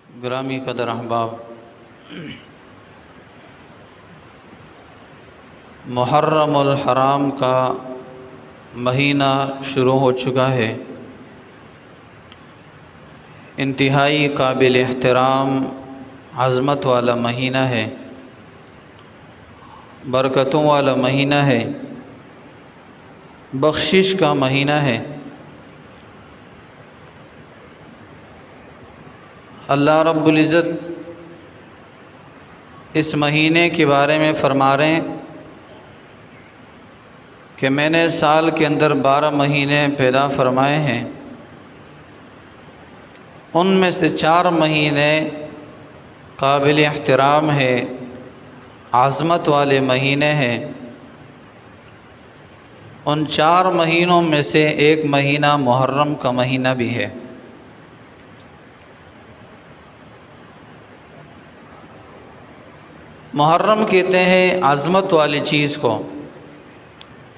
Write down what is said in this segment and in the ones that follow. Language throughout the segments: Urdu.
گرامی قدر احباب، محرم الحرام کا مہینہ شروع ہو چکا ہے۔ انتہائی قابل احترام عظمت والا مہینہ ہے، برکتوں والا مہینہ ہے، بخشش کا مہینہ ہے۔ اللہ رب العزت اس مہینے کے بارے میں فرما رہے ہیں کہ میں نے سال کے اندر 12 مہینے پیدا فرمائے ہیں، ان میں سے 4 مہینے قابل احترام ہے، عظمت والے مہینے ہیں۔ ان 4 مہینوں میں سے ایک مہینہ محرم کا مہینہ بھی ہے۔ محرم کہتے ہیں عظمت والی چیز کو،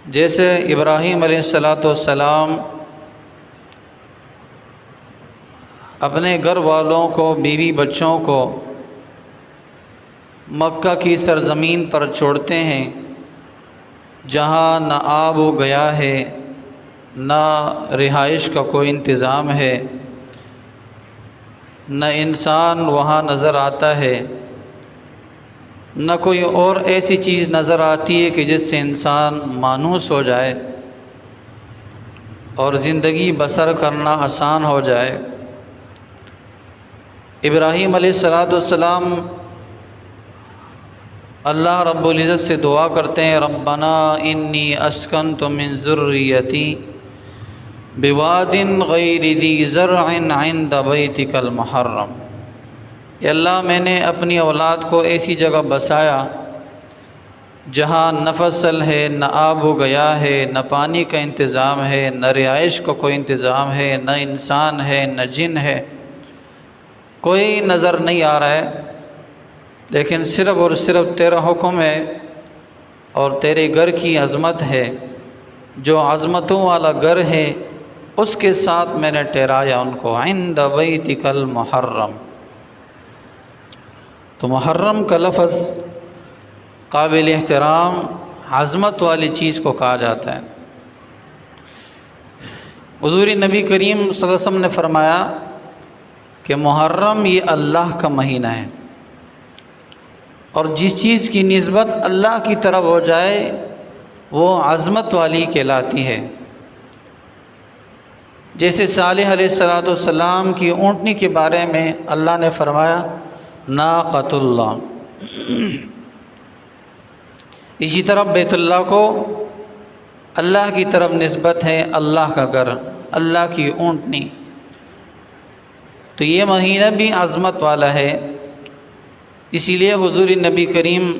جیسے ابراہیم علیہ السلام اپنے گھر والوں کو، بیوی بچوں کو مکہ کی سرزمین پر چھوڑتے ہیں، جہاں نہ آب و گیا ہے، نہ رہائش کا کوئی انتظام ہے، نہ انسان وہاں نظر آتا ہے، نہ کوئی اور ایسی چیز نظر آتی ہے کہ جس سے انسان مانوس ہو جائے اور زندگی بسر کرنا آسان ہو جائے۔ ابراہیم علیہ السلام اللہ رب العزت سے دعا کرتے ہیں، ربنا انی اسکنت من ذریتی بواد غیر ذی زرع عند بیتک المحرم۔ اے اللہ، میں نے اپنی اولاد کو ایسی جگہ بسایا جہاں نہ فصل ہے، نہ آب و گیا ہے، نہ پانی کا انتظام ہے، نہ رہائش کا کوئی انتظام ہے، نہ انسان ہے، نہ جن ہے، کوئی نظر نہیں آ رہا ہے، لیکن صرف اور صرف تیرا حکم ہے اور تیرے گھر کی عظمت ہے۔ جو عظمتوں والا گھر ہے اس کے ساتھ میں نے ٹھہرایا ان کو، عند بیتک المحرم۔ تو محرم کا لفظ قابل احترام عظمت والی چیز کو کہا جاتا ہے۔ حضور نبی کریم صلی اللہ علیہ وسلم نے فرمایا کہ محرم یہ اللہ کا مہینہ ہے، اور جس چیز کی نسبت اللہ کی طرف ہو جائے وہ عظمت والی کہلاتی ہے۔ جیسے صالح علیہ السلام کی اونٹنی کے بارے میں اللہ نے فرمایا ناقۃ اللہ، اسی طرح بیت اللہ کو اللہ کی طرف نسبت ہے، اللہ کا گھر، اللہ کی اونٹنی۔ تو یہ مہینہ بھی عظمت والا ہے، اسی لیے حضور نبی کریم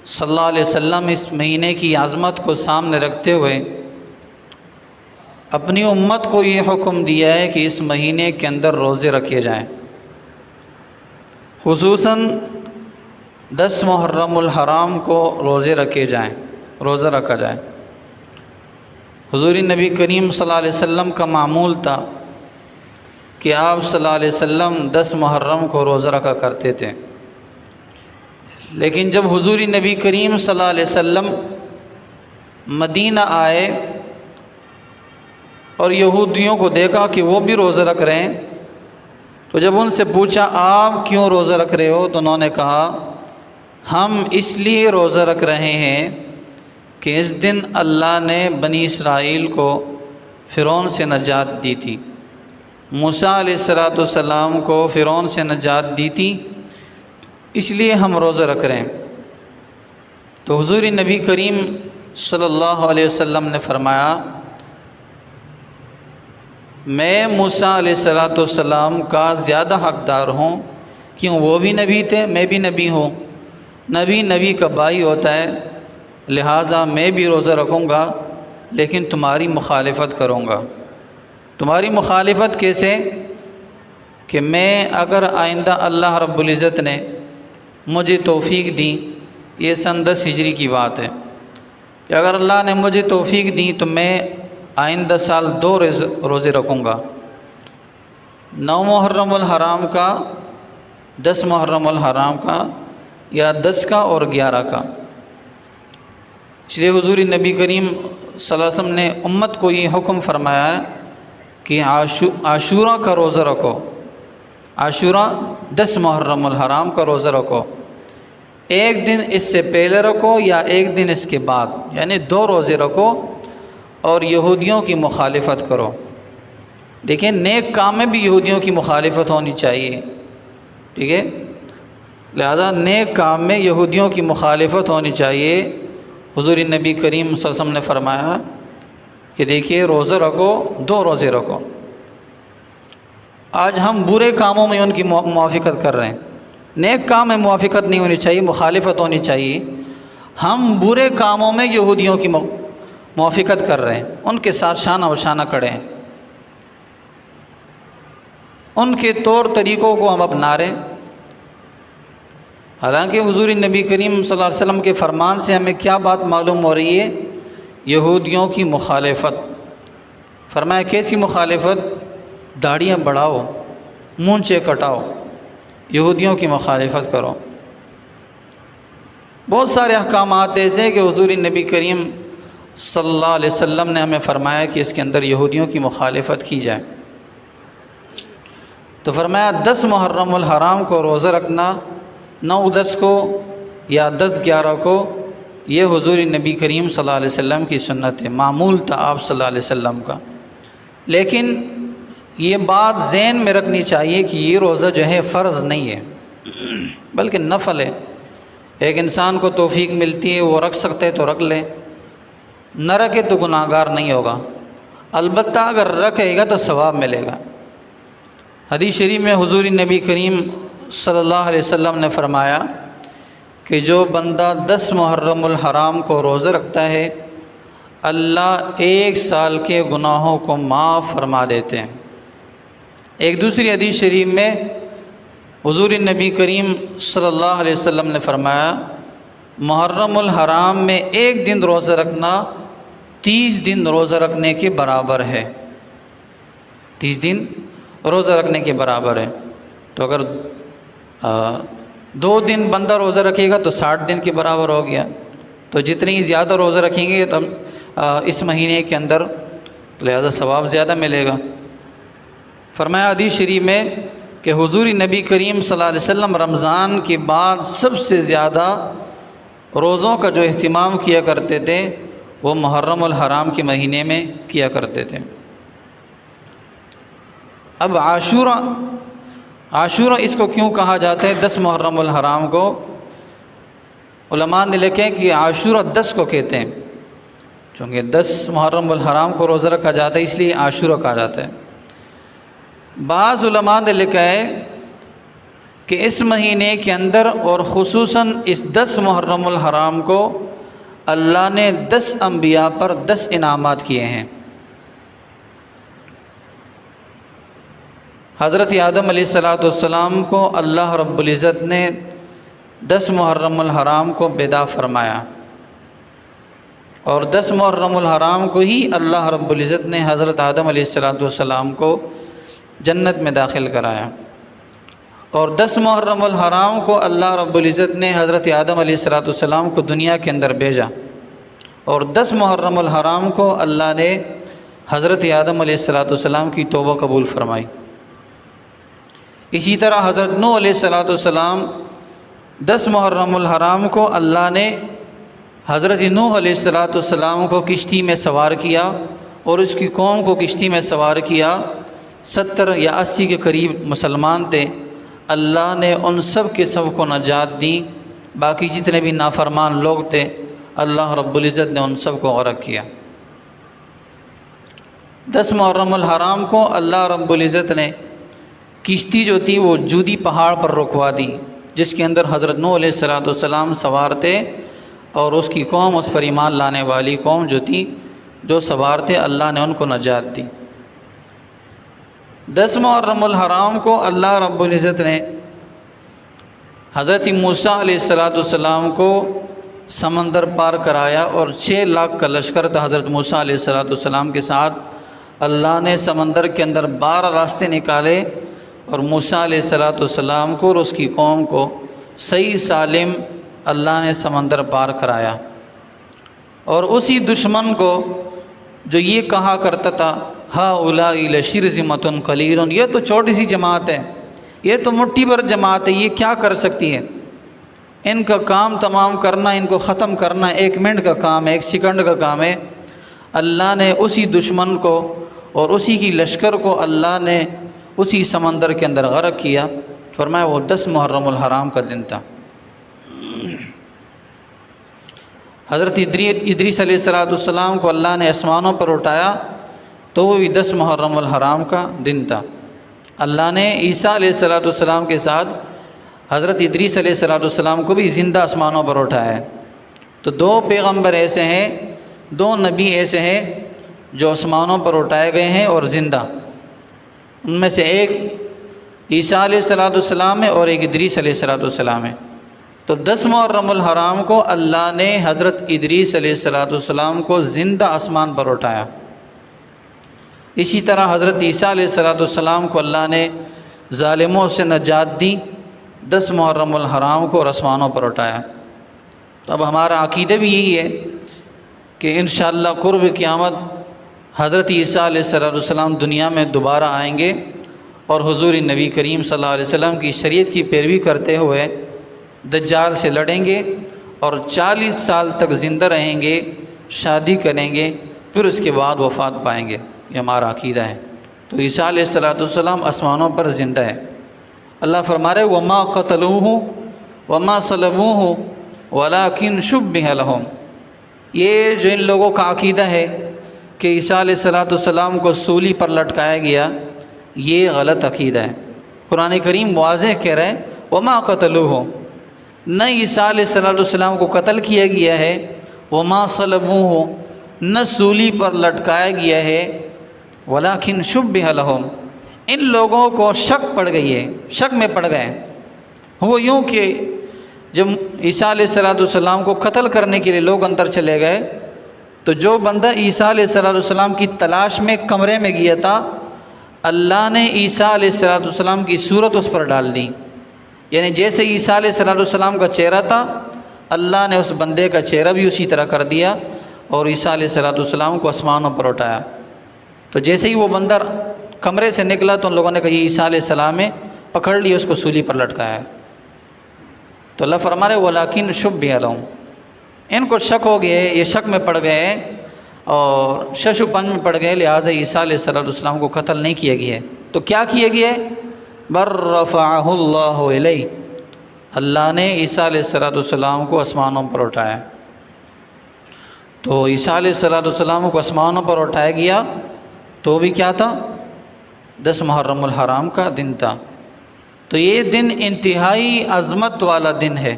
صلی اللہ علیہ وسلم اس مہینے کی عظمت کو سامنے رکھتے ہوئے اپنی امت کو یہ حکم دیا ہے کہ اس مہینے کے اندر روزے رکھے جائیں، خصوصاً 10 محرم الحرام کو روزے رکھے جائیں، روزہ رکھا جائے۔ حضور نبی کریم صلی اللہ علیہ وسلم کا معمول تھا کہ آپ صلی اللہ علیہ وسلم 10 محرم کو روزہ رکھا کرتے تھے، لیکن جب حضور نبی کریم صلی اللہ علیہ وسلم مدینہ آئے اور یہودیوں کو دیکھا کہ وہ بھی روزہ رکھ رہے ہیں، تو جب ان سے پوچھا آپ کیوں روزہ رکھ رہے ہو، تو انہوں نے کہا ہم اس لیے روزہ رکھ رہے ہیں کہ اس دن اللہ نے بنی اسرائیل کو فرعون سے نجات دی تھی، موسیٰ علیہ السلام کو فرعون سے نجات دی تھی، اس لیے ہم روزہ رکھ رہے ہیں۔ تو حضور نبی کریم صلی اللہ علیہ وسلم نے فرمایا میں موسیٰ علیہ السلام کا زیادہ حقدار ہوں، کیوں وہ بھی نبی تھے، میں بھی نبی ہوں، نبی کا بھائی ہوتا ہے، لہٰذا میں بھی روزہ رکھوں گا، لیکن تمہاری مخالفت کروں گا۔ تمہاری مخالفت کیسے؟ کہ میں اگر آئندہ اللہ رب العزت نے مجھے توفیق دی، یہ سن 10 ہجری کی بات ہے، کہ اگر اللہ نے مجھے توفیق دی تو میں آئندہ سال 2 روزے رکھوں گا، 9 محرم الحرام کا 10 محرم الحرام کا یا 10 کا اور 11 کا۔ اس لیے حضور نبی کریم صلی اللہ علیہ وسلم نے امت کو یہ حکم فرمایا ہے کہ عاشورہ کا روزہ رکھو۔ عاشورہ 10 محرم الحرام کا روزہ رکھو، ایک دن اس سے پہلے رکھو یا ایک دن اس کے بعد، یعنی 2 روزے رکھو اور یہودیوں کی مخالفت کرو۔ دیکھیں نیک کام میں بھی یہودیوں کی مخالفت ہونی چاہیے، ٹھیک ہے، لہذا نیک کام میں یہودیوں کی مخالفت ہونی چاہیے۔ حضور نبی کریم صلی اللہ علیہ وسلم نے فرمایا کہ دیکھیے روزہ رکھو، 2 روزے رکھو۔ آج ہم برے کاموں میں ان کی موافقت کر رہے ہیں، نیک کام میں موافقت نہیں ہونی چاہیے، مخالفت ہونی چاہیے۔ ہم برے کاموں میں یہودیوں کی موافقت کر رہے ہیں، ان کے ساتھ شانہ بشانہ کھڑے ہیں، ان کے طور طریقوں کو ہم اپنا رہے ہیں۔ حالانکہ حضور نبی کریم صلی اللہ علیہ وسلم کے فرمان سے ہمیں کیا بات معلوم ہو رہی ہے؟ یہودیوں کی مخالفت۔ فرمایا کیسی مخالفت؟ داڑھیاں بڑھاؤ، مونچھیں کٹاؤ، یہودیوں کی مخالفت کرو۔ بہت سارے احکامات ایسے ہیں کہ حضور نبی کریم صلی اللہ علیہ وسلم نے ہمیں فرمایا کہ اس کے اندر یہودیوں کی مخالفت کی جائے۔ تو فرمایا 10 محرم الحرام کو روزہ رکھنا، 9-10 کو یا 10-11 کو، یہ حضور نبی کریم صلی اللہ علیہ وسلم کی سنت ہے، معمول تھا آپ صلی اللہ علیہ وسلم کا۔ لیکن یہ بات ذہن میں رکھنی چاہیے کہ یہ روزہ جو ہے فرض نہیں ہے بلکہ نفل ہے۔ ایک انسان کو توفیق ملتی ہے، وہ رکھ سکتے تو رکھ لے، نہ رکھے تو گناہ گار نہیں ہوگا، البتہ اگر رکھے گا تو ثواب ملے گا۔ حدیث شریف میں حضور نبی کریم صلی اللہ علیہ وسلم نے فرمایا کہ جو بندہ 10 محرم الحرام کو روزہ رکھتا ہے، اللہ 1 سال کے گناہوں کو معاف فرما دیتے ہیں۔ ایک دوسری حدیث شریف میں حضور نبی کریم صلی اللہ علیہ وسلم نے فرمایا محرم الحرام میں 1 دن روزہ رکھنا 30 دن روزہ رکھنے کے برابر ہے، 30 دن روزہ رکھنے کے برابر ہے۔ تو اگر 2 دن بندہ روزہ رکھے گا تو 60 دن کے برابر ہو گیا۔ تو جتنی زیادہ روزہ رکھیں گے اس مہینے کے اندر لہذا ثواب زیادہ ملے گا۔ فرمایا حدیث شریف میں کہ حضور نبی کریم صلی اللہ علیہ وسلم رمضان کے بعد سب سے زیادہ روزوں کا جو اہتمام کیا کرتے تھے وہ محرم الحرام کے مہینے میں کیا کرتے تھے۔ اب عاشورہ اس کو کیوں کہا جاتا ہے 10 محرم الحرام کو؟ علماء نے لکھے کہ عاشورہ 10 کو کہتے ہیں، چونکہ 10 محرم الحرام کو روزہ رکھا جاتا ہے اس لیے عاشورہ کہا جاتا ہے۔ بعض علماء نے لکھا ہے کہ اس مہینے کے اندر اور خصوصاً اس 10 محرم الحرام کو اللہ نے 10 انبیاء پر 10 انعامات کیے ہیں۔ حضرت آدم علیہ السلام کو اللہ رب العزت نے 10 محرم الحرام کو بیدا فرمایا، اور 10 محرم الحرام کو ہی اللہ رب العزت نے حضرت آدم علیہ السلام کو جنت میں داخل کرایا، اور 10 محرم الحرام کو اللہ رب العزت نے حضرت آدم علیہ السلام کو دنیا کے اندر بھیجا، اور 10 محرم الحرام کو اللہ نے حضرت آدم علیہ السلام کی توبہ قبول فرمائی۔ اسی طرح حضرت نوح علیہ السلام 10 محرم الحرام کو اللہ نے حضرت نوح علیہ السلام کو کشتی میں سوار کیا اور اس کی قوم کو کشتی میں سوار کیا۔ 70 یا 80 کے قریب مسلمان تھے، اللہ نے ان سب کے سب کو نجات دی۔ باقی جتنے بھی نافرمان لوگ تھے اللہ رب العزت نے ان سب کو غرق کیا۔ 10 محرم الحرام کو اللہ رب العزت نے کشتی جو تھی وہ جودی پہاڑ پر رکوا دی، جس کے اندر حضرت نوح علیہ السلام سوار تھے اور اس کی قوم، اس پر ایمان لانے والی قوم جو تھی، جو سوار تھے، اللہ نے ان کو نجات دی۔ 10 محرم الحرام کو اللہ رب العزت نے حضرت موسیٰ علیہ السلام کو سمندر پار کرایا، اور 6 لاکھ کا لشکر تھا حضرت موسیٰ علیہ السلام کے ساتھ۔ اللہ نے سمندر کے اندر 12 راستے نکالے اور موسیٰ علیہ السلام کو اور اس کی قوم کو صحیح سالم اللہ نے سمندر پار کرایا۔ اور اسی دشمن کو جو یہ کہا کرتا تھا ہؤلاء لشرذمۃ قلیلون، یہ تو چھوٹی سی جماعت ہے، یہ تو مٹھی بھر جماعت ہے، یہ کیا کر سکتی ہے، ان کا کام تمام کرنا، ان کو ختم کرنا 1 منٹ کا کام ہے، 1 سیکنڈ کا کام ہے۔ اللہ نے اسی دشمن کو اور اسی کی لشکر کو اللہ نے اسی سمندر کے اندر غرق کیا۔ فرمایا وہ 10 محرم الحرام کا دن تھا۔ حضرت ادریس علیہ السلام کو اللہ نے آسمانوں پر اٹھایا تو وہ بھی 10 محرم الحرام کا دن تھا۔ اللہ نے عیسیٰ علیہ السلام کے ساتھ حضرت ادریس علیہ السلام کو بھی زندہ آسمانوں پر اٹھایا ہے۔ تو 2 پیغمبر ایسے ہیں، 2 نبی ایسے ہیں جو آسمانوں پر اٹھائے گئے ہیں اور زندہ، ان میں سے ایک عیسیٰ علیہ السلام ہے اور ایک ادریس علیہ السلام ہے۔ تو 10 محرم الحرام کو اللہ نے حضرت ادریس علیہ السلام کو زندہ آسمان پر اٹھایا۔ اسی طرح حضرت عیسیٰ علیہ السلام کو اللہ نے ظالموں سے نجات دی، 10 محرم الحرام کو اور آسمانوں پر اٹھایا۔ تو اب ہمارا عقیدہ بھی یہی ہے کہ انشاءاللہ قرب قیامت حضرت عیسیٰ علیہ السلام دنیا میں دوبارہ آئیں گے اور حضور نبی کریم صلی اللہ علیہ وسلم کی شریعت کی پیروی کرتے ہوئے دجال سے لڑیں گے اور 40 سال تک زندہ رہیں گے، شادی کریں گے، پھر اس کے بعد وفات پائیں گے۔ یہ ہمارا عقیدہ ہے۔ تو عیسیٰ علیہ السلام آسمانوں پر زندہ ہے۔ اللہ فرما رہے وما قتلوہ وما صلبوہ ولکن شبہ لہم۔ یہ جو ان لوگوں کا عقیدہ ہے کہ عیسیٰ علیہ السلام کو سولی پر لٹکایا گیا، یہ غلط عقیدہ ہے۔ قرآن کریم واضح کہہ رہے ہیں وما قتلوہ، نہ عیسیٰ علیہ السلام کو قتل کیا گیا ہے، وما صلبوہ، نہ سولی پر لٹکایا گیا ہے، ولکن شبہ لہم، ان لوگوں کو شک پڑ گئی ہے، شک میں پڑ گئے۔ وہ یوں کہ جب عیسیٰ علیہ السلام کو قتل کرنے کے لیے لوگ اندر چلے گئے تو جو بندہ عیسیٰ علیہ السلام کی تلاش میں کمرے میں گیا تھا، اللہ نے عیسیٰ علیہ السلام کی صورت اس پر ڈال دی، یعنی جیسے عیسیٰ علیہ السلام کا چہرہ تھا، اللہ نے اس بندے کا چہرہ بھی اسی طرح کر دیا اور عیسیٰ علیہ السلام کو آسمانوں پر اٹھایا۔ تو جیسے ہی وہ بندہ کمرے سے نکلا تو ان لوگوں نے کہا یہ عیسیٰ علیہ السلام ہے، پکڑ لیا، اس کو سولی پر لٹکایا ہے۔ تو اللہ فرما رہے وَلَكِنْ شُبِّهَ لَهُمْ، ان کو شک ہو گئے، یہ شک میں پڑ گئے اور شش و پن میں پڑ گئے، لہٰذا عیسیٰ علیہ السلام کو قتل نہیں کیا گیا ہے۔ تو کیا کیا گیا ہے؟ بَلْ رَفَعَهُ اللَّهُ إِلَيْهِ، اللہ نے عیسیٰ علیہ السلام کو آسمانوں پر اٹھایا۔ تو عیسیٰ علیہ السلام کو آسمانوں پر اٹھایا گیا تو بھی کیا تھا؟ 10 محرم الحرام کا دن تھا۔ تو یہ دن انتہائی عظمت والا دن ہے،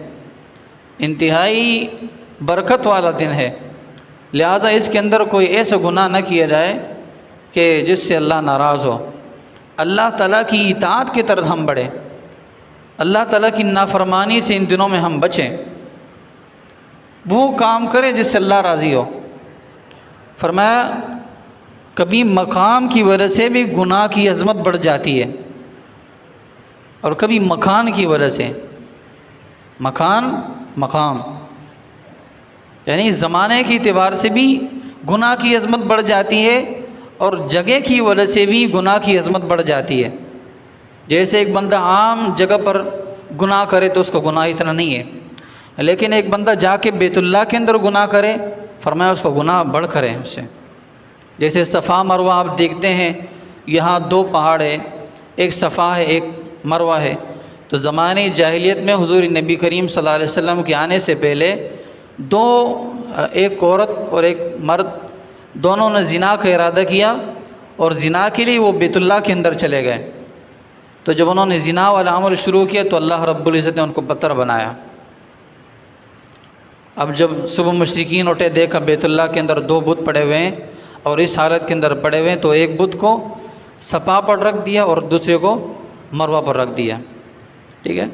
انتہائی برکت والا دن ہے، لہٰذا اس کے اندر کوئی ایسا گناہ نہ کیا جائے کہ جس سے اللہ ناراض ہو۔ اللہ تعالیٰ کی اطاعت کی طرف ہم بڑھیں، اللہ تعالیٰ کی نافرمانی سے ان دنوں میں ہم بچیں، وہ کام کریں جس سے اللہ راضی ہو۔ فرمایا کبھی مقام کی وجہ سے بھی گناہ کی عظمت بڑھ جاتی ہے اور کبھی مکان کی وجہ سے، مقام یعنی زمانے کے اعتبار سے بھی گناہ کی عظمت بڑھ جاتی ہے اور جگہ کی وجہ سے بھی گناہ کی عظمت بڑھ جاتی ہے۔ جیسے ایک بندہ عام جگہ پر گناہ کرے تو اس کو گناہ اتنا نہیں ہے، لیکن ایک بندہ جا کے بیت اللہ کے اندر گناہ کرے، فرمایا اس کو گناہ بڑھ کرے اس سے۔ جیسے صفا مروہ آپ دیکھتے ہیں، یہاں 2 پہاڑ ہے، ایک صفا ہے ایک مروہ ہے۔ تو زمانے جاہلیت میں حضور نبی کریم صلی اللہ علیہ وسلم کے آنے سے پہلے ایک عورت اور ایک مرد دونوں نے زنا کا ارادہ کیا اور زنا کے لیے وہ بیت اللہ کے اندر چلے گئے۔ تو جب انہوں نے زنا والا عمل شروع کیا تو اللہ رب العزت نے ان کو پتھر بنایا۔ اب جب صبح مشرکین اٹھے، دیکھا بیت اللہ کے اندر 2 بت پڑے ہوئے ہیں اور اس حالت کے اندر پڑے ہوئے ہیں، تو ایک بت کو صفا پر رکھ دیا اور دوسرے کو مروہ پر رکھ دیا۔ ٹھیک ہے،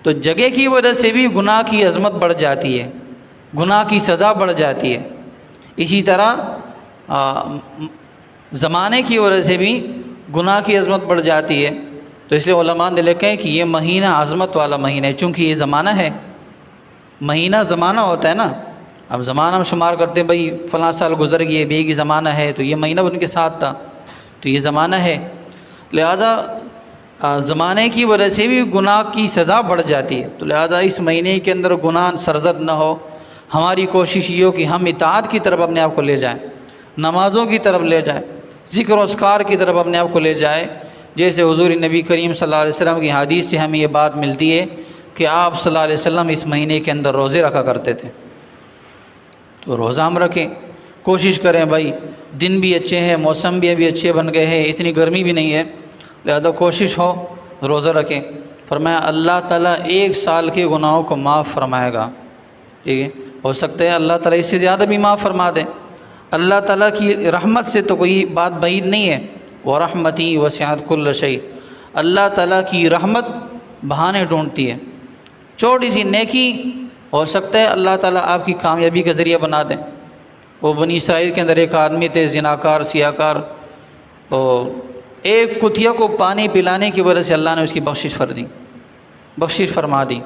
تو جگہ کی وجہ سے بھی گناہ کی عظمت بڑھ جاتی ہے، گناہ کی سزا بڑھ جاتی ہے۔ اسی طرح زمانے کی وجہ سے بھی گناہ کی عظمت بڑھ جاتی ہے۔ تو اس لیے علماء نے لکھا ہے کہ یہ مہینہ عظمت والا مہینہ ہے، چونکہ یہ زمانہ ہے، مہینہ زمانہ ہوتا ہے نا، اب زمانہ ہم شمار کرتے ہیں بھائی فلاں سال گزر گئے، بے کی زمانہ ہے، تو یہ مہینہ ان کے ساتھ تھا، تو یہ زمانہ ہے، لہذا زمانے کی وجہ سے بھی گناہ کی سزا بڑھ جاتی ہے، تو لہذا اس مہینے کے اندر گناہ سرزد نہ ہو، ہماری کوشش یہ ہو کہ ہم اطاعت کی طرف اپنے آپ کو لے جائیں، نمازوں کی طرف لے جائیں، ذکر و اذکار کی طرف اپنے آپ کو لے جائیں، جیسے حضور نبی کریم صلی اللہ علیہ وسلم کی حدیث سے ہمیں یہ بات ملتی ہے کہ آپ صلی اللہ علیہ وسلم اس مہینے کے اندر روزے رکھا کرتے تھے، تو روزہ ہم رکھیں، کوشش کریں بھائی، دن بھی اچھے ہیں، موسم بھی ابھی اچھے بن گئے ہیں، اتنی گرمی بھی نہیں ہے، لہذا کوشش ہو روزہ رکھیں۔ فرمایا اللہ تعالیٰ 1 سال کے گناہوں کو معاف فرمائے گا، ٹھیک ہے، ہو سکتا ہے اللہ تعالیٰ اس سے زیادہ بھی معاف فرما دے، اللہ تعالیٰ کی رحمت سے تو کوئی بات بعید نہیں ہے، وَرَحْمَتِي وَسِعَتْ كُلَّ شَيْءٍ، اللہ تعالیٰ کی رحمت بہانے ڈھونڈتی ہے، چھوٹی سی نیکی ہو سکتا ہے اللہ تعالیٰ آپ کی کامیابی کا ذریعہ بنا دیں۔ وہ بنی اسرائیل کے اندر ایک آدمی تھے زناکار سیاکار، تو ایک کتیا کو پانی پلانے کی وجہ سے اللہ نے اس کی بخشش فرما دی،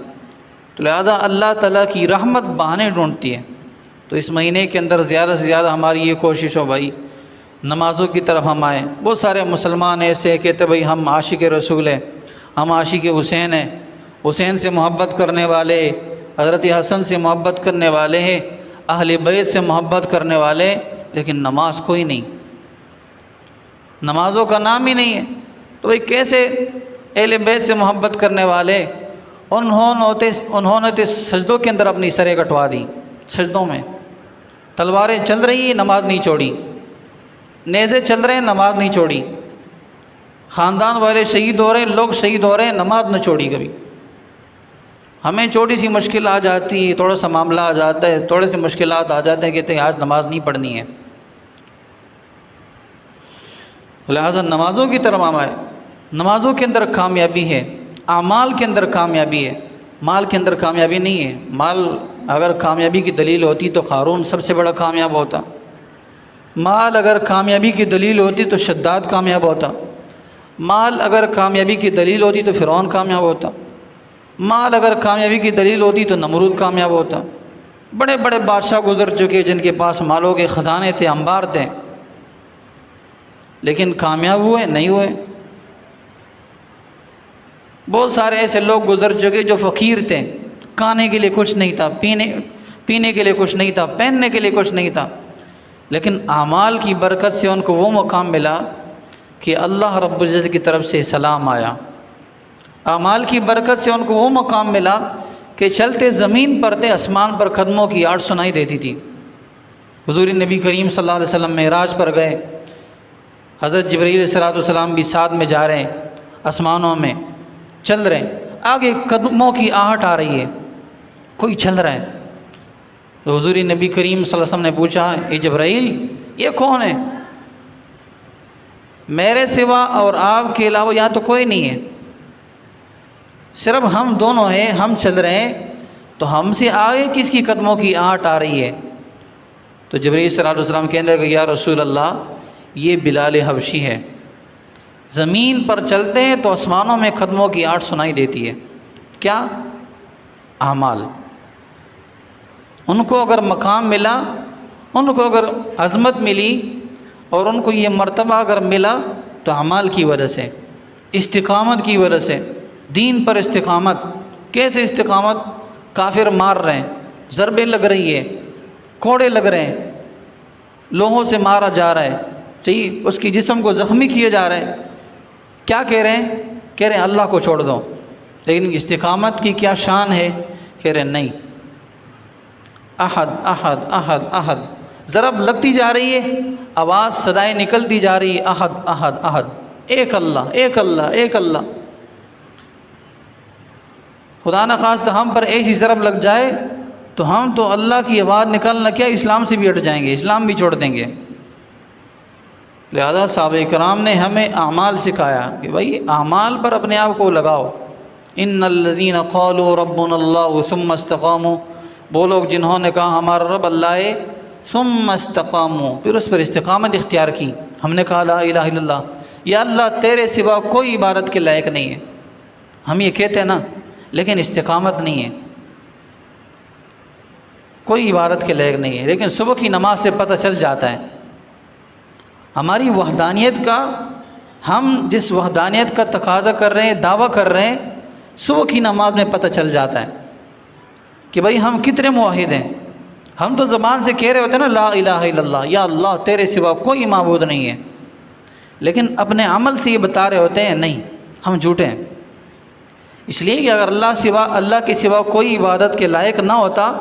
تو لہذا اللہ تعالیٰ کی رحمت بہانے ڈھونڈتی ہے، تو اس مہینے کے اندر زیادہ سے زیادہ ہماری یہ کوشش ہو بھائی نمازوں کی طرف ہم آئیں۔ بہت سارے مسلمان ایسے کہتے بھائی ہم عاشق رسول ہیں، ہم عاشق حسین ہیں، حسین سے محبت کرنے والے، حضرت حسن سے محبت کرنے والے ہیں، اہل بیت سے محبت کرنے والے، لیکن نماز کوئی نہیں، نمازوں کا نام ہی نہیں ہے، تو بھائی کیسے اہل بیت سے محبت کرنے والے، انہوں نے سجدوں کے اندر اپنی سریں کٹوا دی، سجدوں میں تلواریں چل رہی ہیں نماز نہیں چھوڑی، نیزے چل رہے ہیں نماز نہیں چھوڑی، خاندان والے شہید ہو رہے ہیں، لوگ شہید ہو رہے ہیں، نماز نہ چھوڑی کبھی۔ ہمیں چھوٹی سی مشکل آ جاتی ہے، تھوڑا سا معاملہ آ جاتا ہے، تھوڑے سے مشکلات آ جاتے ہیں، کہتے ہیں آج نماز نہیں پڑھنی ہے، لہذا نمازوں کی طرف ہم آئے، نمازوں کے اندر کامیابی ہے، اعمال کے اندر کامیابی ہے، مال کے اندر کامیابی نہیں ہے۔ مال اگر کامیابی کی دلیل ہوتی تو قارون سب سے بڑا کامیاب ہوتا، مال اگر کامیابی کی دلیل ہوتی تو شداد کامیاب ہوتا، مال اگر کامیابی کی دلیل ہوتی تو فرعون کامیاب ہوتا، مال اگر کامیابی کی دلیل ہوتی تو نمرود کامیاب ہوتا۔ بڑے بڑے بادشاہ گزر چکے جن کے پاس مالوں کے خزانے تھے، انبار تھے، لیکن کامیاب ہوئے نہیں ہوئے۔ بہت سارے ایسے لوگ گزر چکے جو فقیر تھے، کھانے کے لیے کچھ نہیں تھا، پینے کے لیے کچھ نہیں تھا، پہننے کے لیے کچھ نہیں تھا، لیکن اعمال کی برکت سے ان کو وہ مقام ملا کہ اللہ رب العزت کی طرف سے سلام آیا، اعمال کی برکت سے ان کو وہ مقام ملا کہ چلتے زمین پر تھے، آسمان پر قدموں کی آڑ سنائی دیتی تھی۔ حضور نبی کریم صلی اللہ علیہ وسلم معراج پر گئے، حضرت جبرائیل علیہ السلام بھی ساتھ میں جا رہے ہیں، آسمانوں میں چل رہے ہیں، آگے قدموں کی آہٹ آ رہی ہے، کوئی چل رہا ہے، تو حضور نبی کریم صلی اللہ علیہ وسلم نے پوچھا اے جبرائیل یہ کون ہے؟ میرے سوا اور آپ کے علاوہ یہاں تو کوئی نہیں ہے، صرف ہم دونوں ہیں، ہم چل رہے ہیں، تو ہم سے آگے کس کی قدموں کی آہٹ آ رہی ہے؟ تو جبرائیل صلی اللہ علیہ وسلم کہنے لگے یا رسول اللہ یہ بلال حبشی ہے، زمین پر چلتے ہیں تو آسمانوں میں قدموں کی آہٹ سنائی دیتی ہے۔ کیا؟ اعمال۔ ان کو اگر مقام ملا، ان کو اگر عظمت ملی اور ان کو یہ مرتبہ اگر ملا تو اعمال کی وجہ سے، استقامت کی وجہ سے، دین پر استقامت۔ کیسے استقامت؟ کافر مار رہے ہیں، ضربیں لگ رہی ہے، کوڑے لگ رہے ہیں، لوہوں سے مارا جا رہا ہے، ٹھیک، اس کی جسم کو زخمی کیے جا رہے ہیں، کیا کہہ رہے ہیں؟ کہہ رہے ہیں اللہ کو چھوڑ دو، لیکن استقامت کی کیا شان ہے؟ کہہ رہے ہیں نہیں، احد احد احد احد، ضرب لگتی جا رہی ہے، آواز صدائیں نکلتی جا رہی ہے، احد احد احد، ایک اللہ ایک اللہ ایک اللہ۔ خدا نخواستہ ہم پر ایسی ضرب لگ جائے تو ہم تو اللہ کی آواز نکالنا کیا اسلام سے بھی ہٹ جائیں گے، اسلام بھی چھوڑ دیں گے۔ لہذا صحابہ کرام نے ہمیں اعمال سکھایا کہ بھائی اعمال پر اپنے آپ کو لگاؤ۔ ان الذین قالوا ربنا اللہ ثم استقاموا، وہ لوگ جنہوں نے کہا ہمارا رب اللہ ہے، ثم استقاموا، پھر اس پر استقامت اختیار کی۔ ہم نے کہا لا الہ الا اللہ، یا اللہ تیرے سوا کوئی عبادت کے لائق نہیں ہے. ہم یہ کہتے ہیں نا، لیکن استقامت نہیں ہے، کوئی عبادت کے لائق نہیں ہے. لیکن صبح کی نماز سے پتہ چل جاتا ہے ہماری وحدانیت کا، ہم جس وحدانیت کا تقاضا کر رہے ہیں، دعویٰ کر رہے ہیں، صبح کی نماز میں پتہ چل جاتا ہے کہ بھائی ہم کتنے موحد ہیں. ہم تو زبان سے کہہ رہے ہوتے ہیں نا لا الہ الا اللہ، یا اللہ تیرے سوا کوئی معبود نہیں ہے، لیکن اپنے عمل سے یہ بتا رہے ہوتے ہیں نہیں، ہم جھوٹے ہیں. اس لیے کہ اگر اللہ کے سوا کوئی عبادت کے لائق نہ ہوتا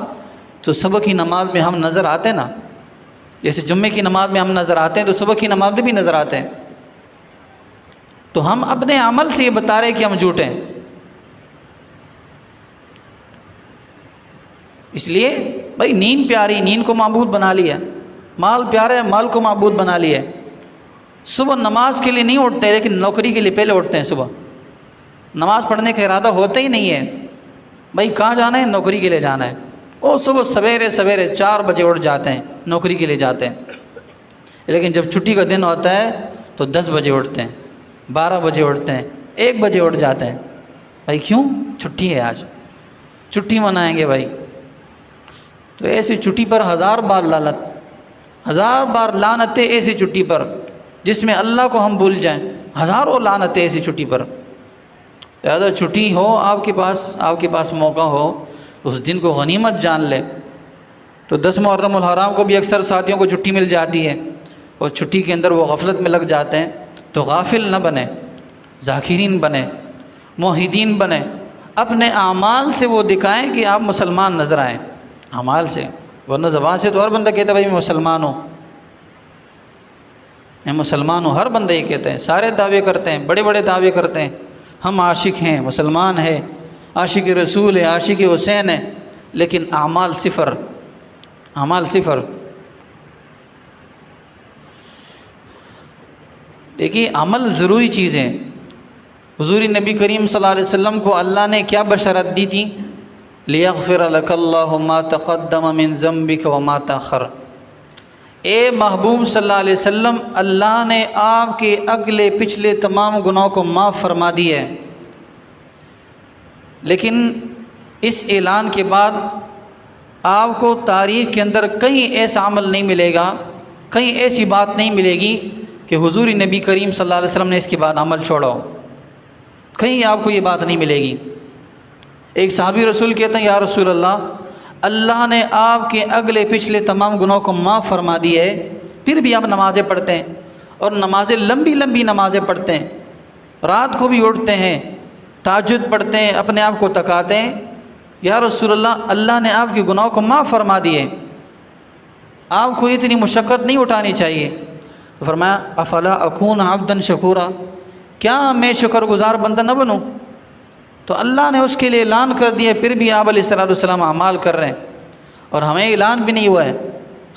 تو صبح کی نماز میں ہم نظر آتے نا، جیسے جمعے کی نماز میں ہم نظر آتے ہیں تو صبح کی نماز میں بھی نظر آتے ہیں. تو ہم اپنے عمل سے یہ بتا رہے ہیں کہ ہم جھوٹے ہیں. اس لیے بھائی نیند پیاری، نیند کو معبود بنا لیا، مال پیارا ہے، مال کو معبود بنا لیا. صبح نماز کے لیے نہیں اٹھتے، لیکن نوکری کے لیے پہلے اٹھتے ہیں. صبح نماز پڑھنے کا ارادہ ہوتا ہی نہیں ہے. بھائی کہاں جانا ہے؟ نوکری کے لیے جانا ہے. وہ صبح سویرے 4 بجے اٹھ جاتے ہیں، نوکری کے لیے جاتے ہیں. لیکن جب چھٹی کا دن ہوتا ہے تو 10 بجے اٹھتے ہیں، 12 بجے اٹھتے ہیں، 1 بجے اٹھ جاتے ہیں. بھائی کیوں؟ چھٹی ہے، آج چھٹی منائیں گے بھائی. تو ایسی چھٹی پر 1000 بار لعنت، 1000 بار لعنتیں ایسی چھٹی پر جس میں اللہ کو ہم بھول جائیں. ہزاروں لعنتیں ایسی چھٹی پر. لہٰذا چھٹی ہو آپ کے پاس موقع ہو، اس دن کو غنیمت جان لے. تو 10 محرم الحرام کو بھی اکثر ساتھیوں کو چھٹی مل جاتی ہے، اور چھٹی کے اندر وہ غفلت میں لگ جاتے ہیں. تو غافل نہ بنے، ذاکرین بنے، موحدین بنے. اپنے اعمال سے وہ دکھائیں کہ آپ مسلمان نظر آئیں، اعمال سے. ورنہ زبان سے تو ہر بندہ کہتا ہے بھائی میں مسلمان ہوں، میں مسلمان ہوں. ہر بندہ یہ کہتے ہیں، سارے دعوے کرتے ہیں، بڑے بڑے دعوے کرتے ہیں، ہم عاشق ہیں، مسلمان ہیں، عاشق رسول ہے، عاشق حسین ہے. لیکن اعمال صفر، اعمال صفر. دیکھیے عمل ضروری چیز ہے. حضور نبی کریم صلی اللہ علیہ وسلم کو اللہ نے کیا بشارت دی تھی؟ لِيَغْفِرَ لَكَ اللَّهُ مَا تَقَدَّمَ مِن ذَنبِكَ وَمَا تَأَخَّرَ. اے محبوب صلی اللہ علیہ وسلم، اللہ نے آپ کے اگلے پچھلے تمام گناہوں کو معاف فرما دی ہے. لیکن اس اعلان کے بعد آپ کو تاریخ کے اندر کہیں ایسا عمل نہیں ملے گا، کہیں ایسی بات نہیں ملے گی کہ حضور نبی کریم صلی اللہ علیہ وسلم نے اس کے بعد عمل چھوڑا ہو. کہیں آپ کو یہ بات نہیں ملے گی. ایک صحابی رسول کہتے ہیں یا رسول اللہ نے آپ کے اگلے پچھلے تمام گناہوں کو معاف فرما دی ہے، پھر بھی آپ نمازیں پڑھتے ہیں، اور نمازیں لمبی لمبی نمازیں پڑھتے ہیں، رات کو بھی اٹھتے ہیں، تہجد پڑھتے ہیں، اپنے آپ کو تکاتے ہیں. یا رسول اللہ نے آپ کے گناہوں کو معاف فرما دیے، آپ کو اتنی مشقت نہیں اٹھانی چاہیے. تو فرمایا افلا اکون عبدا شکورا، کیا میں شکر گزار بندہ نہ بنوں؟ تو اللہ نے اس کے لیے اعلان کر دیا، پھر بھی آپ علیہ السلام اعمال کر رہے ہیں، اور ہمیں اعلان بھی نہیں ہوا ہے.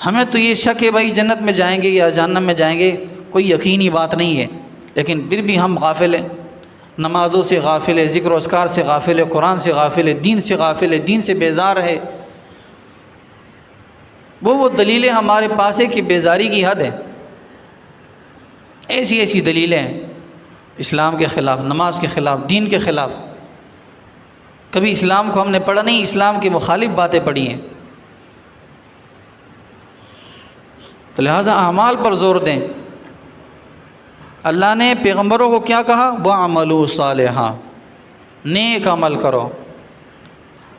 ہمیں تو یہ شک ہے بھائی جنت میں جائیں گے یا جہنم میں جائیں گے، کوئی یقینی بات نہیں ہے. لیکن پھر بھی ہم غافل ہیں، نمازوں سے غافل ہے، ذکر و اذکار سے غافل ہے، قرآن سے غافل ہے، دین سے غافل ہے، دین سے بیزار ہے. وہ دلیلیں ہمارے پاس ہے کہ بیزاری کی حد ہے. ایسی ایسی دلیلیں ہیں اسلام کے خلاف، نماز کے خلاف، دین کے خلاف. کبھی اسلام کو ہم نے پڑھا نہیں، اسلام کی مخالف باتیں پڑھی ہیں. تو لہٰذا اعمال پر زور دیں. اللہ نے پیغمبروں کو کیا کہا؟ وَعَمَلُوا صَالِحًا، نیک عمل کرو.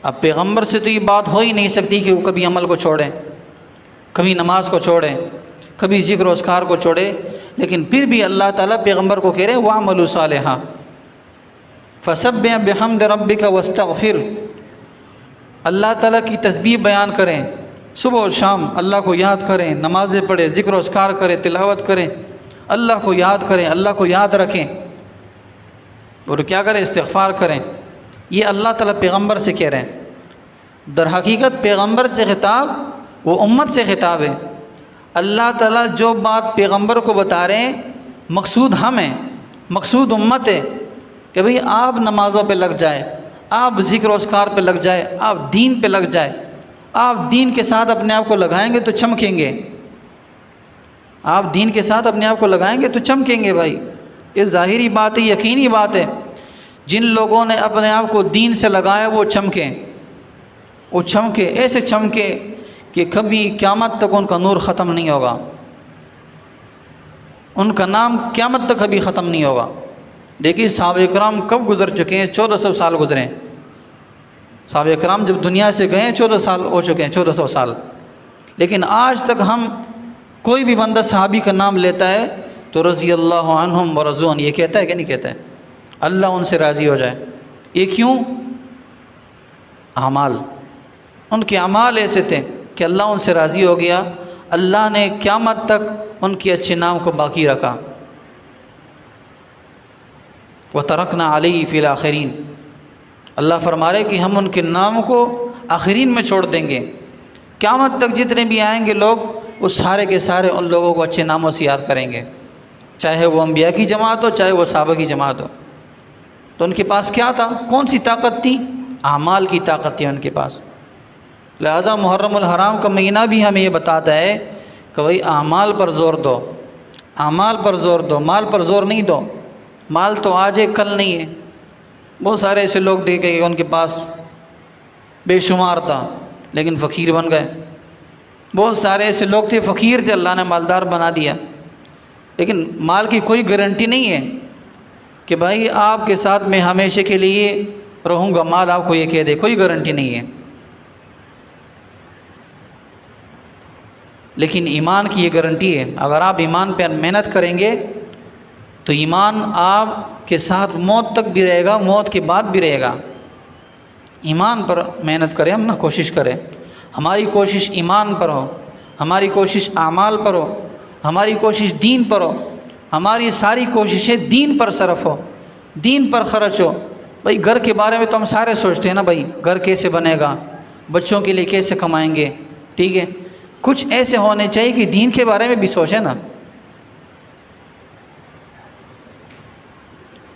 اب پیغمبر سے تو یہ بات ہو ہی نہیں سکتی کہ وہ کبھی عمل کو چھوڑیں، کبھی نماز کو چھوڑیں، کبھی ذکر و اذکار کو چھوڑے. لیکن پھر بھی اللہ تعالیٰ پیغمبر کو کہہ رہے ہیں وَعَمَلُوا صَالِحًا فَسَبِّحْ بِحَمْدِ رَبِّكَ وَاسْتَغْفِرْ. اللہ تعالیٰ کی تسبیح بیان کریں، صبح اور شام اللہ کو یاد کریں، نمازیں پڑھیں، ذکر و اذکار کریں، تلاوت کریں، اللہ کو یاد کریں، اللہ کو یاد رکھیں، اور کیا کریں؟ استغفار کریں. یہ اللہ تعالیٰ پیغمبر سے کہہ رہے ہیں. در حقیقت پیغمبر سے خطاب وہ امت سے خطاب ہے. اللہ تعالیٰ جو بات پیغمبر کو بتا رہے ہیں، مقصود ہم ہیں، مقصود امت ہے کہ بھئی آپ نمازوں پہ لگ جائے، آپ ذکر و اذکار پہ لگ جائے، آپ دین پہ لگ جائے. آپ دین کے ساتھ اپنے آپ کو لگائیں گے تو چمکیں گے، آپ دین کے ساتھ اپنے آپ کو لگائیں گے تو چمکیں گے. بھائی یہ ظاہری بات ہے، یقینی بات ہے۔ جن لوگوں نے اپنے آپ کو دین سے لگایا وہ چمکیں، وہ چمکے، ایسے چمکے کہ کبھی قیامت تک ان کا نور ختم نہیں ہوگا، ان کا نام قیامت تک کبھی ختم نہیں ہوگا۔ دیکھیے صحابہ کرام کب گزر چکے ہیں، 1400 سال گزرے ہیں۔ صحابہ کرام جب دنیا سے گئے 14 سال ہو چکے ہیں، 1400 سال، لیکن آج تک ہم کوئی بھی بندہ صحابی کا نام لیتا ہے تو رضی اللہ عنہم ورضوا عنہ یہ کہتا ہے کہ نہیں کہتا ہے؟ اللہ ان سے راضی ہو جائے۔ یہ کیوں؟ اعمال، ان کے اعمال ایسے تھے کہ اللہ ان سے راضی ہو گیا، اللہ نے قیامت تک ان کے اچھے نام کو باقی رکھا۔ وَتَرَكْنَا عَلَيْهِ فِي الْآخِرِينَ، اللہ فرما رہے کہ ہم ان کے نام کو آخرین میں چھوڑ دیں گے۔ قیامت تک جتنے بھی آئیں گے لوگ، وہ سارے کے سارے ان لوگوں کو اچھے ناموں سے یاد کریں گے، چاہے وہ انبیاء کی جماعت ہو، چاہے وہ صحابہ کی جماعت ہو۔ تو ان کے پاس کیا تھا؟ کون سی طاقت تھی؟ اعمال کی طاقت تھی ان کے پاس۔ لہذا محرم الحرام کا مہینہ بھی ہمیں یہ بتاتا ہے کہ بھائی اعمال پر زور دو، اعمال پر زور دو، مال پر زور نہیں دو۔ مال تو آج ہے کل نہیں ہے۔ بہت سارے ایسے لوگ دیکھے کہ ان کے پاس بے شمار تھا لیکن فقیر بن گئے۔ بہت سارے ایسے لوگ تھے فقیر تھے، اللہ نے مالدار بنا دیا۔ لیکن مال کی کوئی گارنٹی نہیں ہے کہ بھائی آپ کے ساتھ میں ہمیشہ کے لیے رہوں گا، مال آپ کو یہ کہہ دے، کوئی گارنٹی نہیں ہے۔ لیکن ایمان کی یہ گارنٹی ہے، اگر آپ ایمان پہ محنت کریں گے تو ایمان آپ کے ساتھ موت تک بھی رہے گا، موت کے بعد بھی رہے گا۔ ایمان پر محنت کریں، ہم نہ کوشش کریں، ہماری کوشش ایمان پر ہو، ہماری کوشش اعمال پر ہو، ہماری کوشش دین پر ہو، ہماری ساری کوششیں دین پر صرف ہو، دین پر خرچ ہو۔ بھائی گھر کے بارے میں تو ہم سارے سوچتے ہیں نا، بھائی گھر کیسے بنے گا، بچوں کے لیے کیسے کمائیں گے، ٹھیک ہے، کچھ ایسے ہونے چاہیے کہ دین کے بارے میں بھی سوچیں نا۔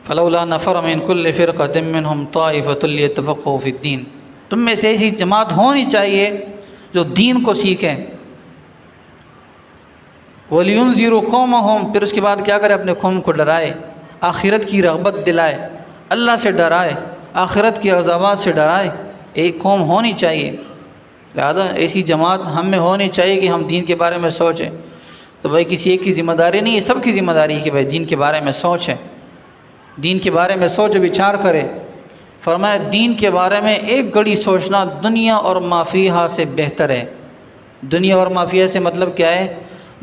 فلولا نفر من كل فرقة منهم طائفة ليتفقهوا في الدين، تم میں سے ایسی جماعت ہونی چاہیے جو دین کو سیکھیں۔ وَلِيُنذِرُوا قَوْمَهُمْ، پھر اس کے بعد کیا کرے؟ اپنے قوم کو ڈرائے، آخرت کی رغبت دلائے، اللہ سے ڈرائے، آخرت کے عذابات سے ڈرائے۔ ایک قوم ہونی چاہیے، لہذا ایسی جماعت ہم میں ہونی چاہیے کہ ہم دین کے بارے میں سوچیں۔ تو بھائی کسی ایک کی ذمہ داری نہیں ہے، سب کی ذمہ داری ہے کہ بھائی دین کے بارے میں سوچیں، دین کے بارے میں سوچ وچار کرے۔ فرمایا دین کے بارے میں ایک گھڑی سوچنا دنیا اور ما فیہا سے بہتر ہے۔ دنیا اور ما فیہا سے مطلب کیا ہے؟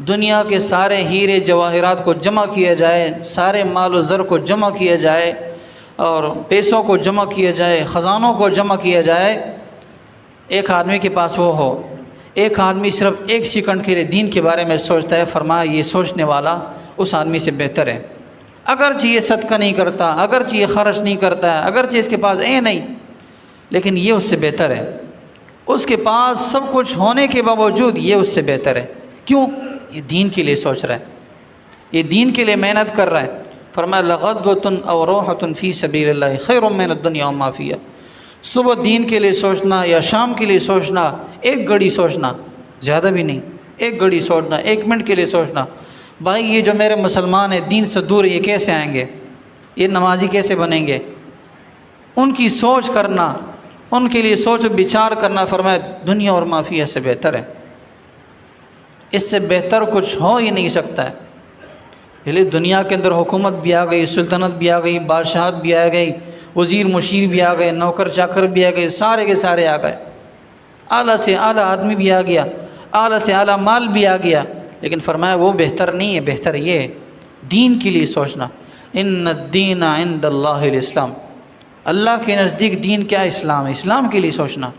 دنیا کے سارے ہیرے جواہرات کو جمع کیا جائے، سارے مال و زر کو جمع کیا جائے، اور پیسوں کو جمع کیا جائے، خزانوں کو جمع کیا جائے، ایک آدمی کے پاس وہ ہو۔ ایک آدمی صرف ایک سیکنڈ کے لیے دین کے بارے میں سوچتا ہے، فرمایا یہ سوچنے والا اس آدمی سے بہتر ہے۔ اگرچہ یہ صدقہ نہیں کرتا، اگرچہ یہ خرچ نہیں کرتا ہے، اگرچہ اس کے پاس نہیں، لیکن یہ اس سے بہتر ہے۔ اس کے پاس سب کچھ ہونے کے باوجود یہ اس سے بہتر ہے۔ کیوں؟ یہ دین کے لیے سوچ رہا ہے، یہ دین کے لیے محنت کر رہا ہے۔ فرمایا لغدوۃ او روحۃ فی سبیل اللہ خیر من الدنیا وما فیہا، صبح دین کے لیے سوچنا یا شام کے لیے سوچنا، ایک گھڑی سوچنا، زیادہ بھی نہیں، ایک گھڑی سوچنا، 1 منٹ کے لیے سوچنا، بھائی یہ جو میرے مسلمان ہیں دین سے دور، یہ کیسے آئیں گے، یہ نمازی کیسے بنیں گے، ان کی سوچ کرنا، ان کے لیے سوچ و بچار کرنا۔ فرمایا دنیا اور ما فیہا سے بہتر ہے، اس سے بہتر کچھ ہو ہی نہیں سکتا ہے۔ پہلے دنیا کے اندر حکومت بھی آ گئی، سلطنت بھی آ گئی، بادشاہت بھی آ گئی، وزیر مشیر بھی آ گئے، نوکر چاکر بھی آ گئے، سارے کے سارے آ گئے، اعلیٰ سے اعلیٰ آدمی بھی آ گیا، اعلیٰ سے اعلیٰ مال بھی آ گیا، لیکن فرمایا وہ بہتر نہیں ہے، بہتر یہ ہے دین کے لیے سوچنا۔ ان الدین عند اللہ الاسلام، اللہ کے نزدیک دین کیا ہے؟ اسلام ہے، اسلام کے لیے سوچنا،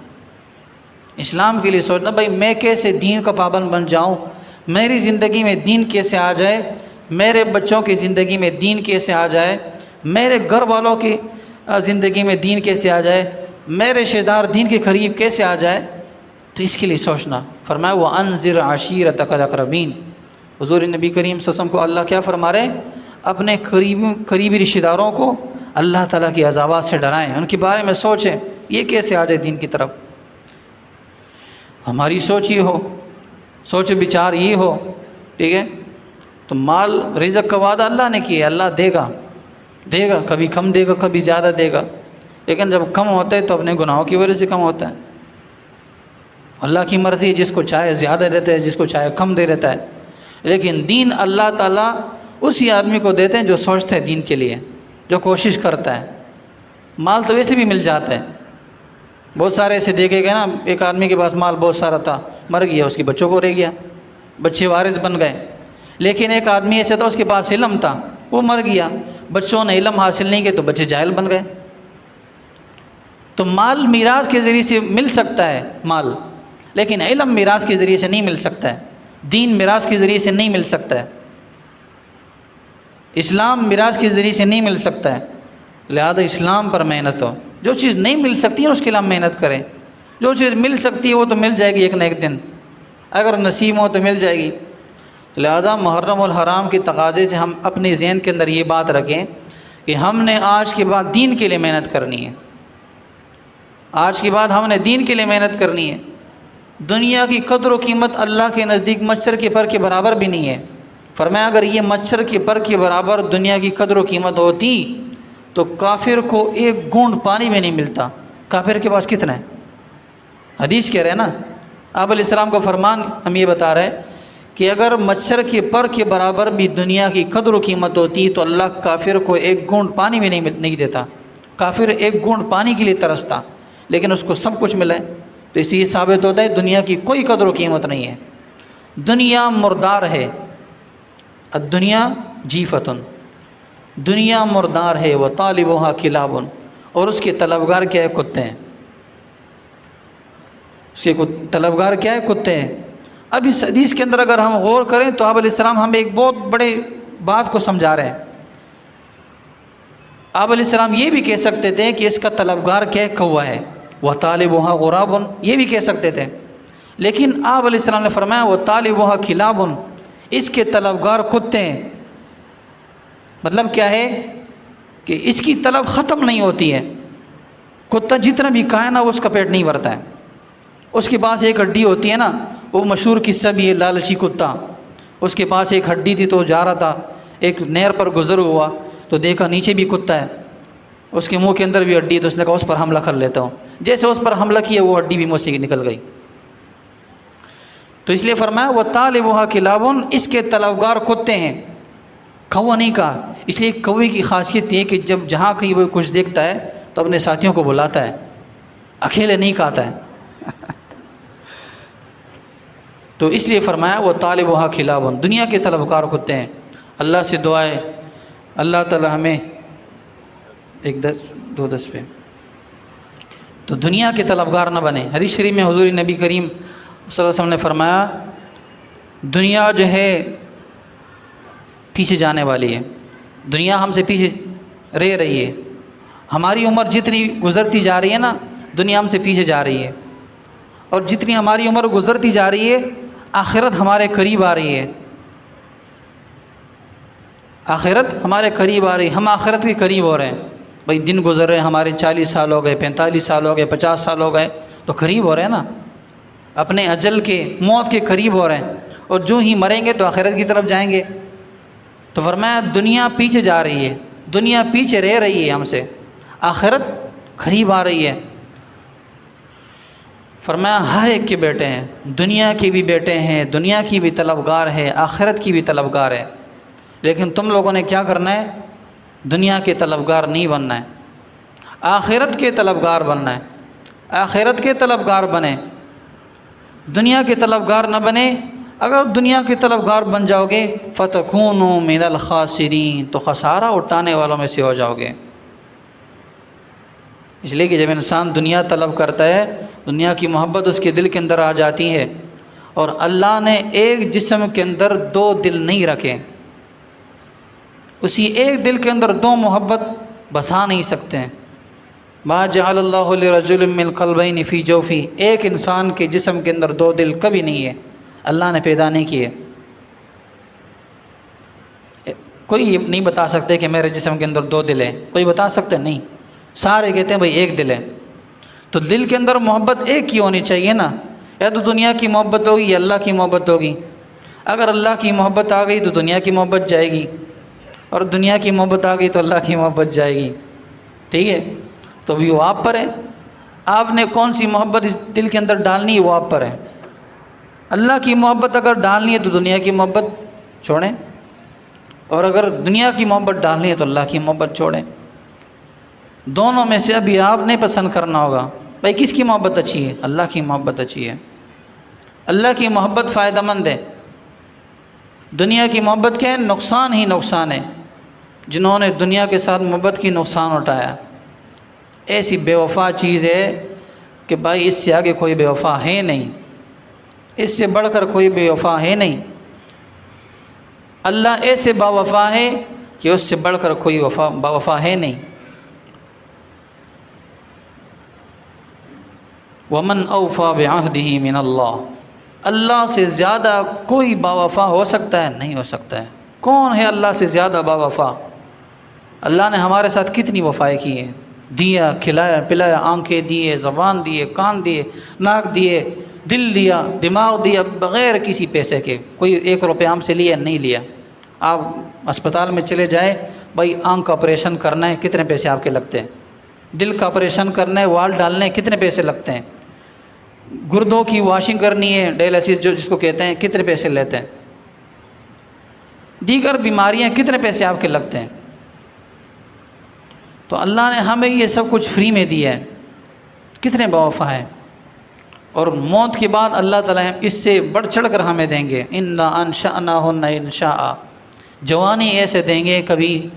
اسلام کے لیے سوچنا۔ بھائی میں کیسے دین کا پابند بن جاؤں، میری زندگی میں دین کیسے آ جائے، میرے بچوں کی زندگی میں دین کیسے آ جائے، میرے گھر والوں کی زندگی میں دین کیسے آ جائے، میرے رشتہ دار دین کے قریب کیسے آ جائے، تو اس کے لیے سوچنا۔ فرمایا وَأَنذِرْ عَشِيرَتَكَ الْأَقْرَبِينَ، حضور نبی کریم صلی اللہ علیہ وسلم کو اللہ کیا فرما رہے ہیں؟ اپنے قریبی رشتہ داروں کو اللہ تعالیٰ کی عذابات سے ڈرائیں، ان کے بارے میں سوچیں، یہ کیسے آ جائے دین کی طرف۔ ہماری سوچ یہ ہو، سوچ بچار یہ ہو، ٹھیک ہے، تو مال رزق کا وعدہ اللہ نے کیا ہے، اللہ دے گا، کبھی کم دے گا، کبھی زیادہ دے گا، لیکن جب کم ہوتا ہے تو اپنے گناہوں کی وجہ سے کم ہوتا ہے۔ اللہ کی مرضی، جس کو چاہے زیادہ دیتا ہے، جس کو چاہے کم دے دیتا ہے، لیکن دین اللہ تعالیٰ اسی آدمی کو دیتے ہیں جو سوچتا ہے دین کے لیے، جو کوشش کرتا ہے۔ مال تو ویسے بھی مل جاتا ہے، بہت سارے ایسے دیکھے گئے نا، ایک آدمی کے پاس مال بہت سارا تھا، مر گیا، اس کے بچوں کو رہ گیا، بچے وارث بن گئے۔ لیکن ایک آدمی ایسا تھا، اس کے پاس علم تھا، وہ مر گیا، بچوں نے علم حاصل نہیں کیا تو بچے جاہل بن گئے۔ تو مال میراث کے ذریعے سے مل سکتا ہے مال، لیکن علم میراث کے ذریعے سے نہیں مل سکتا ہے، دین میراث کے ذریعے سے نہیں مل سکتا ہے، اسلام میراث کے ذریعے سے نہیں مل سکتا ہے۔ لہذا اسلام پر محنت ہو، جو چیز نہیں مل سکتی ہے اس کے لیے ہم محنت کریں، جو چیز مل سکتی ہے وہ تو مل جائے گی ایک نہ ایک دن، اگر نصیب ہو تو مل جائے گی۔ لہذا محرم الحرام کے تقاضے سے ہم اپنے ذہن کے اندر یہ بات رکھیں کہ ہم نے آج کے بعد دین کے لیے محنت کرنی ہے، آج کے بعد ہم نے دین کے لیے محنت کرنی ہے۔ دنیا کی قدر و قیمت اللہ کے نزدیک مچھر کے پر کے برابر بھی نہیں ہے۔ فرمایا اگر یہ مچھر کے پر کے برابر دنیا کی قدر و قیمت ہوتی تو کافر کو ایک گھونٹ پانی بھی نہیں ملتا۔ کافر کے پاس کتنا ہے؟ حدیث کہہ رہے ہیں نا، آپ علیہ السلام کا فرمان ہم یہ بتا رہے ہیں کہ اگر مچھر کے پر کے برابر بھی دنیا کی قدر و قیمت ہوتی تو اللہ کافر کو ایک گھونٹ پانی بھی نہیں دیتا۔ کافر ایک گھونٹ پانی کے لیے ترستا، لیکن اس کو سب کچھ ملا ہے۔ تو اس سے یہ ثابت ہوتا ہے دنیا کی کوئی قدر و قیمت نہیں ہے، دنیا مردار ہے۔ الدنیا جیفتن، دنیا مردار ہے، وطالبها کلاب، اور اس کے طلبگار کیا ہے؟ کتے ہیں۔ اس کے طلبگار کیا ہے؟ کتے ہیں۔ اب اس حدیث کے اندر اگر ہم غور کریں تو آپ علیہ السلام ہمیں ایک بہت بڑے بات کو سمجھا رہے ہیں۔ آپ علیہ السلام یہ بھی کہہ سکتے تھے کہ اس کا طلبگار کیا ہے؟ کوا ہے، وطالبها غراب، یہ بھی کہہ سکتے تھے، لیکن آپ علیہ السلام نے فرمایا وطالبها کلاب، اس کے طلبگار کتے ہیں۔ مطلب کیا ہے کہ اس کی طلب ختم نہیں ہوتی ہے، کتا جتنا بھی کھائے نا وہ اس کا پیٹ نہیں بھرتا ہے۔ اس کے پاس ایک ہڈی ہوتی ہے نا، وہ مشہور قصہ بھی ہے، لالچی کتا، اس کے پاس ایک ہڈی تھی تو جا رہا تھا، ایک نہر پر گزر ہوا تو دیکھا نیچے بھی کتا ہے، اس کے منہ کے اندر بھی ہڈی ہے، تو اس نے کہا اس پر حملہ کر لیتا ہوں۔ جیسے اس پر حملہ کیا وہ ہڈی بھی منہ سے نکل گئی۔ تو اس لیے فرمایا وطالبها کلاب، اس کے طلبگار کتے ہیں، کوا نہیں کہا۔ اس لیے کوے کی خاصیت یہ کہ جب جہاں کہیں وہ کچھ دیکھتا ہے تو اپنے ساتھیوں کو بلاتا ہے، اکیلے نہیں کھاتا ہے۔ تو اس لیے فرمایا وطالبها کلاب، دنیا کے طلبگار کتے ہیں۔ اللہ سے دعا ہے اللہ تعالی ہمیں 1:10 پہ تو دنیا کے طلبگار نہ بنے۔ حدیث شریف میں حضور نبی کریم صلی اللہ علیہ وسلم نے فرمایا دنیا جو ہے پیچھے جانے والی ہے، دنیا ہم سے پیچھے رہ رہی ہے، ہماری عمر جتنی گزرتی جا رہی ہے نا، دنیا ہم سے پیچھے جا رہی ہے، اور جتنی ہماری عمر گزرتی جا رہی ہے آخرت ہمارے قریب آ رہی ہے، آخرت ہمارے قریب آ رہی ہے، ہم آخرت کے قریب ہو رہے ہیں۔ بھائی دن گزر رہے ہیں، ہمارے 40 سال ہو گئے، 45 سال ہو گئے، 50 سال ہو گئے، تو قریب ہو رہے ہیں نا، اپنے اجل کے، موت کے قریب ہو رہے ہیں، اور جو ہی مریں گے تو آخرت کی طرف جائیں گے۔ تو فرمایا دنیا پیچھے جا رہی ہے، دنیا پیچھے رہ رہی ہے ہم سے، آخرت قریب آ رہی ہے۔ فرمایا ہر ایک کے بیٹے ہیں، دنیا کے بھی بیٹے ہیں، دنیا کی بھی طلبگار ہے، آخرت کی بھی طلبگار ہے، لیکن تم لوگوں نے کیا کرنا ہے؟ دنیا کے طلبگار نہیں بننا ہے، آخرت کے طلبگار بننا ہے، آخرت کے طلبگار بنے، دنیا کے طلبگار نہ بنے۔ اگر دنیا کے طلبگار بن جاؤ گے فَتَكُونُوا مِنَ الْخَاسِرِينَ، تو خسارہ اٹھانے والوں میں سے ہو جاؤ گے۔ اس لیے کہ جب انسان دنیا طلب کرتا ہے، دنیا کی محبت اس کے دل کے اندر آ جاتی ہے، اور اللہ نے ایک جسم کے اندر 2 دل نہیں رکھے، اسی ایک دل کے اندر 2 محبت بسا نہیں سکتے ہیں۔ ما جعل اللہ لرجل من قلبین فی جوفی، ایک انسان کے جسم کے اندر 2 دل کبھی نہیں ہے، اللہ نے پیدا نہیں کیے۔ کوئی یہ نہیں بتا سکتے کہ میرے جسم کے اندر 2 دل ہیں، کوئی بتا سکتے؟ نہیں، سارے کہتے ہیں بھائی ایک دل ہے۔ تو دل کے اندر محبت ایک کی ہونی چاہیے نا، یا تو دنیا کی محبت ہوگی یا اللہ کی محبت ہوگی۔ اگر اللہ کی محبت آ گئی تو دنیا کی محبت جائے گی، اور دنیا کی محبت آ گئی تو اللہ کی محبت جائے گی، ٹھیک ہے؟ تو بھی وہ آپ پر ہے، آپ نے کون سی محبت اس دل کے اندر ڈالنی ہے وہ آپ پر ہے۔ اللہ کی محبت اگر ڈالنی ہے تو دنیا کی محبت چھوڑیں، اور اگر دنیا کی محبت ڈالنی ہے تو اللہ کی محبت چھوڑیں۔ دونوں میں سے ابھی آپ نے پسند کرنا ہوگا، بھائی کس کی محبت اچھی ہے؟ اللہ کی محبت اچھی ہے، اللہ کی محبت فائدہ مند ہے۔ دنیا کی محبت کیا ہے؟ نقصان ہی نقصان ہے۔ جنہوں نے دنیا کے ساتھ محبت کی نقصان اٹھایا، ایسی بے وفا چیز ہے کہ بھائی اس سے آگے کوئی بے وفا ہے نہیں، اس سے بڑھ کر کوئی بے وفا ہے نہیں۔ اللہ ایسے با وفا ہے کہ اس سے بڑھ کر کوئی با وفا ہے نہیں۔ وَمَنْ أَوْفَى بِعَهْدِهِ مِنَ اللَّهِ، اللہ سے زیادہ کوئی با وفا ہو سکتا ہے؟ نہیں ہو سکتا ہے۔ کون ہے اللہ سے زیادہ با وفا؟ اللہ نے ہمارے ساتھ کتنی وفائیں کی ہیں، دیا، کھلایا پلایا، آنکھیں دیے، زبان دیے، کان دیے، ناک دیے، دل دیا، دماغ دیا، بغیر کسی پیسے کے۔ کوئی 1 روپے ہم سے لیا نہیں لیا۔ آپ اسپتال میں چلے جائیں، بھائی آنکھ کا آپریشن کرنا ہے، کتنے پیسے آپ کے لگتے ہیں؟ دل کا آپریشن کرنا ہے، وال ڈالنے ہیں، کتنے پیسے لگتے ہیں؟ گردوں کی واشنگ کرنی ہے، ڈائلسس جس کو کہتے ہیں، کتنے پیسے لیتے ہیں؟ دیگر بیماریاں کتنے پیسے آپ کے لگتے ہیں؟ تو اللہ نے ہمیں یہ سب کچھ فری میں دیا ہے، کتنے با وفا ہے۔ اور موت کے بعد اللہ تعالیٰ اس سے بڑھ چڑھ کر ہمیں دیں گے، اِنَّا أَنشَأْنَاهُنَّ إِنشَاءً، جوانی ایسے دیں گے کبھی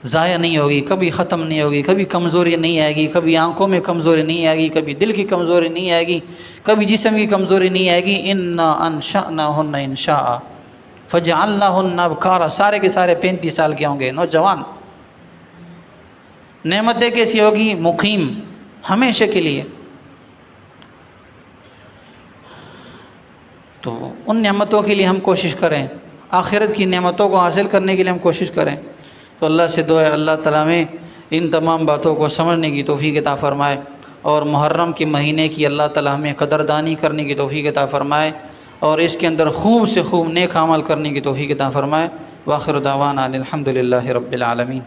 ضائع نہیں ہوگی، کبھی ختم نہیں ہوگی، کبھی کمزوری نہیں آئے گی، کبھی آنکھوں میں کمزوری نہیں آئے گی، کبھی دل کی کمزوری نہیں آئے گی، کبھی جسم کی کمزوری نہیں آئے گی۔ اِنَّا أَنشَأْنَاهُنَّ إِنشَاءً فَجَعَلْنَاهُنَّ أَبْكَارًا، سارے کے سارے 35 سال کے ہوں گے، نوجوان۔ نعمتیں کیسی ہوگی؟ مقیم، ہمیشہ کے لیے۔ تو ان نعمتوں کے لیے ہم کوشش کریں، آخرت کی نعمتوں کو حاصل کرنے کے لیے ہم کوشش کریں۔ تو اللہ سے دعا ہے اللہ تعالیٰ میں ان تمام باتوں کو سمجھنے کی توفیق عطا فرمائے، اور محرم کے مہینے کی اللہ تعالیٰ ہمیں قدردانی کرنے کی توفیق عطا فرمائے، اور اس کے اندر خوب سے خوب نیک عمل کرنے کی توفیق عطا فرمائے۔ وآخر دعوانا الحمد للہ رب العالمین۔